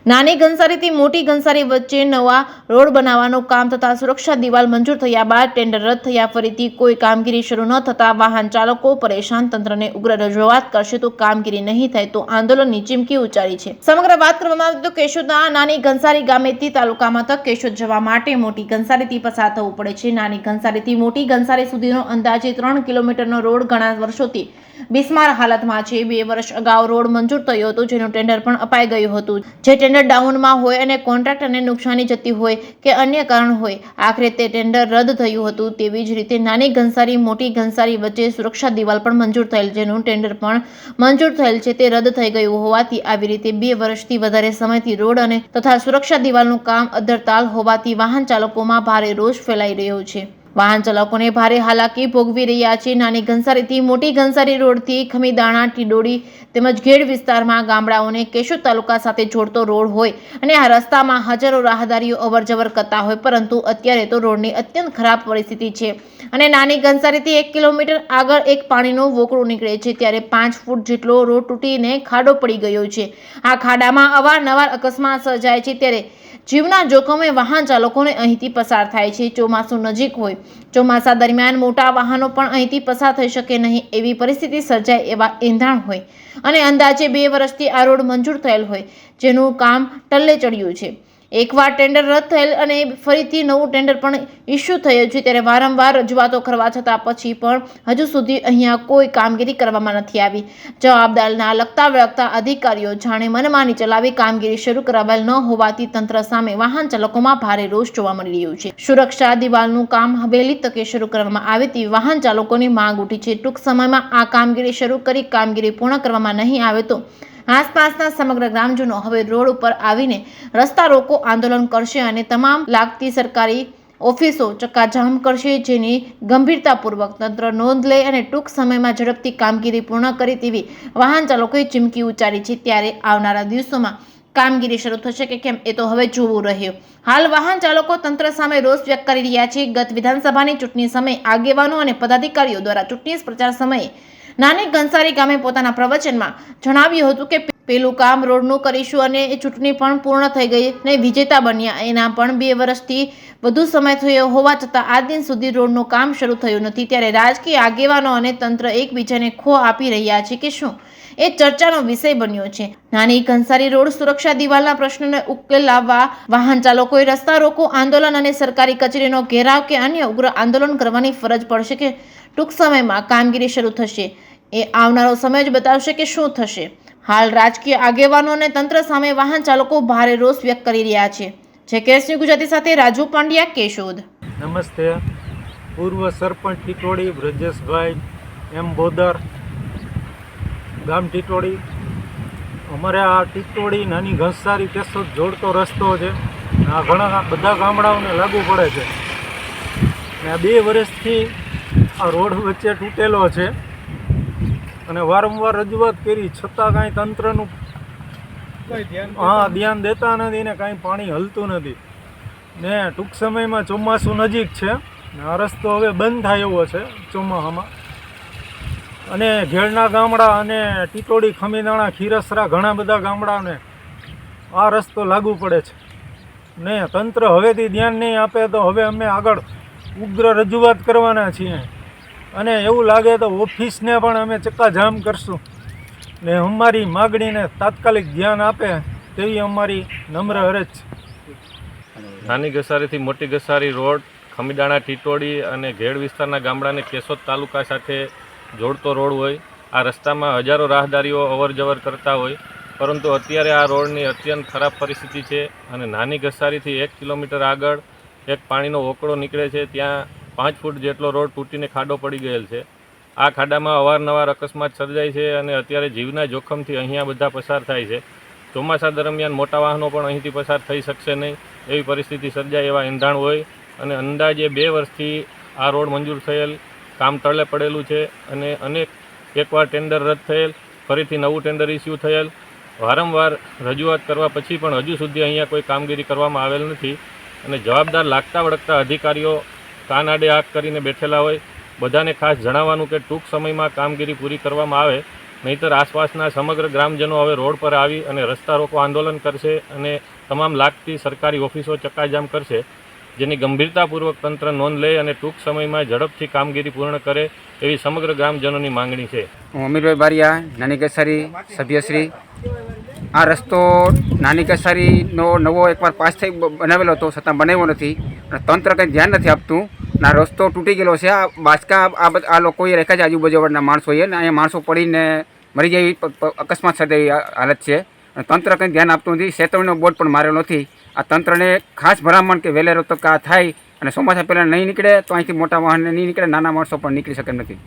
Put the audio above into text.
નાની ઘનસારીથી મોટી ઘનસારી વચ્ચે નવા રોડ બનાવવાનું કામ તથા સુરક્ષા દિવાલ મંજૂર થયા બાદ ટેન્ડર રદ થયા ફરીથી કોઈ કામગીરી શરૂ ન થતા વાહન ચાલકો પરેશાન, તંત્રને ઉગ્ર રજૂઆત કરશે તો કામગીરી નહીં થાય તો આંદોલનની ચીમકી ઉચ્ચારી છે। સમગ્ર વાત કરવામાં આવે તો કેશોદના નાની ઘનસારી ગામેથી તાલુકા મથક કેશોદ જવા માટે મોટી ઘનસારીથી પસાર થવું પડે છે। નાની ઘનસારીથી મોટી ઘનસારી સુધીનો અંદાજે 3 કિલોમીટરનો રોડ ઘણા વર્ષોથી બિસ્માર હાલતમાં છે। 2 વર્ષ અગાઉ રોડ મંજૂર થયો હતો, જેનું ટેન્ડર પણ અપાઈ ગયું હતું। જે ટેન્ડર ડાઉનમાં હોય અને કોન્ટ્રાક્ટરને નુકસાની જતી હોય કે અન્ય કારણ હોય, આખરે તે ટેન્ડર રદ થયું હતું। તેવી જ રીતે નાની ઘનસારી મોટી ઘનસારી વચ્ચે સુરક્ષા દિવાલ પણ મંજૂર થયેલ, જેનું ટેન્ડર પણ મંજૂર થયેલ છે, તે રદ થઈ ગયું હોવાથી આવી રીતે 2 વર્ષથી વધારે સમયથી રોડ અને તથા સુરક્ષા દિવાલનું કામ અધ્ધરતાલ હોવાથી વાહન ચાલકોમાં ભારે રોષ ફેલાઈ રહ્યો છે। વાહન ચાલકોને ભારે હાલાકી ભોગવી રહ્યા છે। નાની ઘનસારીથી મોટી ઘનસારી રોડથી ખમીદાણા, ટીડોળી તેમજ ઘેડ વિસ્તારમાં ગામડાઓને કેશોદ તાલુકા સાથે જોડતો રોડ હોય અને આ રસ્તામાં હજારો રાહદારીઓ અવરજવર કરતા હોય, પરંતુ અત્યારે તો રોડની અત્યંત ખરાબ પરિસ્થિતિ છે અને નાની ઘનસારીથી 1 કિલોમીટર આગળ એક પાણીનો વોકળો નીકળે છે, ત્યારે 5 ફૂટ જેટલો રોડ તૂટીને ખાડો પડી ગયો છે। આ ખાડામાં અવારનવાર અકસ્માત સર્જાય છે, ત્યારે જીવના જોખમે વાહન ચાલકોને અહીંથી પસાર થાય છે। ચોમાસું નજીક હોય, ચોમાસા દરમિયાન મોટા વાહનો પણ અહીંથી પસાર થઈ શકે નહીં એવી પરિસ્થિતિ સર્જાય એવા એંધાણ હોય અને અંદાજે 2 વર્ષથી આ રોડ મંજૂર થયેલ હોય, જેનું કામ ટલ્લે ચડ્યું છે। એકવાર ટેન્ડર રદ થયેલ અને ફરીથી નવું ટેન્ડર પણ ઇસ્યુ થયું છે, ત્યારે વારંવાર રજૂઆતો કરવા છતાં પછી પણ હજુ સુધી અહીંયા કોઈ કામગીરી કરવામાં નથી આવી। જવાબદારના લગતા વળગતા અધિકારીઓ જાણે મનમાની ચલાવી કામગીરી શરૂ કરાવેલ ન હોવાથી તંત્ર સામે વાહન ચાલકોમાં ભારે રોષ જોવા મળી રહ્યો છે। સુરક્ષા દિવાલનું કામ વહેલી તકે શરૂ કરવામાં આવે તેવી વાહન ચાલકોની માંગ ઉઠી છે। ટૂંક સમયમાં આ કામગીરી શરૂ કરી કામગીરી પૂર્ણ કરવામાં નહીં આવે તો આસપાસના સમગ્ર ગ્રામજનો હવે રોડ ઉપર આવીને રસ્તા રોકો આંદોલન કરશે અને તમામ લાગતી સરકારી ઓફિસો ચક્કાજામ કરશે, જેની ગંભીરતાપૂર્વક તંત્ર નોંધ લે અને ટૂંક સમયમાં ઝડપથી કામગીરી પૂર્ણ કરે તેવી વાહન ચાલકોએ ચીમકી ઉચ્ચારી છે। ત્યારે આવનારા દિવસોમાં કામગીરી શરૂ થશે કે કેમ એ તો હવે જોવું રહ્યું। હાલ વાહન ચાલકો તંત્ર સામે રોષ વ્યક્ત કરી રહ્યા છે। ગત વિધાનસભાની ચૂંટણી સમયે આગેવાનો અને પદાધિકારીઓ દ્વારા ચૂંટણી પ્રચાર સમયે નાની ઘનસારી ગામે પોતાના પ્રવચનમાં જણાવ્યું હતું કે પેલું કામ રોડનું કરીશું અને એ ચૂંટણી પણ પૂર્ણ થઈ ગઈ અને વિજેતા બન્યા। એના પણ 2 વર્ષથી વધુ સમય થયો હોવા છતાં આજ દિન સુધી રોડનું કામ શરૂ થયું નથી। ત્યારે રાજકીય આગેવાનો અને તંત્ર એકબીજાને ખો આપી રહ્યા છે કે શું, એ ચર્ચાનો વિષય બન્યો છે। નાની ઘનસારી રોડ સુરક્ષા દિવાલના પ્રશ્નને ઉકેલ લાવવા વાહન ચાલકોએ રસ્તા રોકો આંદોલન અને સરકારી કચેરીનો ઘેરાવ કે અન્ય ઉગ્ર આંદોલન કરવાની ફરજ પડશે કે ટૂંક સમયમાં કામગીરી શરૂ થશે, એ આવનારો સમય જ બતાવશે કે શું થશે। હાલ રાજકીય આગેવાનો અને તંત્ર સામે વાહન ચાલકો ભારે રોષ વ્યક્ત કરી રહ્યા છે। જેકેએસન્યૂઝ ગુજરાતી સાથે રાજુ પાંડ્યા, કેશોદ। નમસ્તે। પૂર્વ સરપંચ ટીટોળી બ્રજેશભાઈ એમ બોદર, ગામ ટીટોળી। અમારે આ ટીટોળી નાની ઘનસારી કેશોદ જોડતો રસ્તો છે। આ ઘણા બધા ગામડાઓને લાગુ પડે છે અને આ 2 વર્ષથી આ રોડ વચ્ચે તૂટેલો છે અને વારંવાર રજૂઆત કરી છતાં કાંઈ તંત્રનું ધ્યાન દેતા નથી ને કાંઈ પાણી હલતું નથી ને ટૂંક સમયમાં ચોમાસું નજીક છે ને આ રસ્તો હવે બંધ થાય એવો છે ચોમાસામાં અને ઘેડના ગામડા અને ટીટોળી, ખમીદાણા, ખીરસરા ઘણા બધા ગામડાને આ રસ્તો લાગુ પડે છે ને તંત્ર હવેથી ધ્યાન નહીં આપે તો હવે અમે આગળ ઉગ્ર રજૂઆત કરવાના છીએ અને એવું લાગે તો ઓફિસને પણ અમે ચક્કાજામ કરશું ને અમારી માગણીને તાત્કાલિક ધ્યાન આપે તેવી અમારી નમ્ર અરજ છે। નાની ઘસારીથી મોટી ઘસારી રોડ ખમીદાણા, ટીટોળી અને ઘેડ વિસ્તારના ગામડાને કેશોદ તાલુકા સાથે જોડતો રોડ હોય। આ રસ્તામાં હજારો રાહદારીઓ અવરજવર કરતા હોય, પરંતુ અત્યારે આ રોડની અત્યંત ખરાબ પરિસ્થિતિ છે અને નાની ઘસારીથી 1 કિલોમીટર આગળ એક પાણીનો વોકળો નીકળે છે, ત્યાં 5 ફૂટ જેટલો રોડ તૂટીને ખાડો પડી ગયેલ છે। આ ખાડામાં અવારનવાર અકસ્માત સર્જાય છે અને અત્યારે જીવના જોખમથી અહીંયા બધા પસાર થાય છે। ચોમાસા દરમિયાન મોટા વાહનો પણ અહીંથી પસાર થઈ શકશે નહીં એવી પરિસ્થિતિ સર્જાય એવા એંધાણ હોય અને અંદાજે 2 વર્ષથી આ રોડ મંજૂર થયેલ, કામ ટળે પડેલું છે અને એકવાર ટેન્ડર રદ થયેલ, ફરીથી નવું ટેન્ડર ઇસ્યુ થયેલ, વારંવાર રજૂઆત કરવા પછી પણ હજુ સુધી અહીંયા કોઈ કામગીરી કરવામાં આવેલ નથી અને જવાબદાર લાગતા વળગતા અધિકારીઓ કાન આડે આંખ કરીને બેઠેલા હોય। બધાને ખાસ જણાવવાનું કે ટૂંક સમયમાં કામગીરી પૂરી કરવામાં આવે નહીંતર આસપાસના સમગ્ર ગ્રામજનો હવે રોડ પર આવી અને રસ્તા રોકો આંદોલન કરશે અને તમામ લાગતી સરકારી ઓફિસો ચક્કાજામ કરશે, જેની ગંભીરતાપૂર્વક તંત્ર નોંધ લે અને ટૂંક સમયમાં ઝડપથી કામગીરી પૂર્ણ કરે એવી સમગ્ર ગ્રામજનોની માંગણી છે. હું અમીરભાઈ બારિયા, નાની કેસારી સભ્યશ્રી. આ રસ્તો નાની કેસારીનો નવો એકવાર પાસ થઈ બનાવેલો હતો, છતાં બનાવ્યો નથી અને તંત્ર કંઈ ધ્યાન નથી આપતું. આ રસ્તો તૂટી ગયેલો છે. આ બાચકા આ લોકોએ રાખ્યા છે આજુબાજુવાળાના માણસોએ, ને અહીંયા માણસો પડીને મરી જાય એવી અકસ્માત સાથે એવી હાલત છે અને તંત્ર કંઈ ધ્યાન આપતું નથી. ચેતવણીનો બોર્ડ પણ મારેલો નથી. આ તંત્રને ખાસ ભલામણ કે વહેલેરો તક આ થાય અને ચોમાસા પહેલાં નહીં નીકળે તો અહીંથી મોટા વાહન નહીં નીકળે, નાના માણસો પણ નીકળી શકે એમ નથી.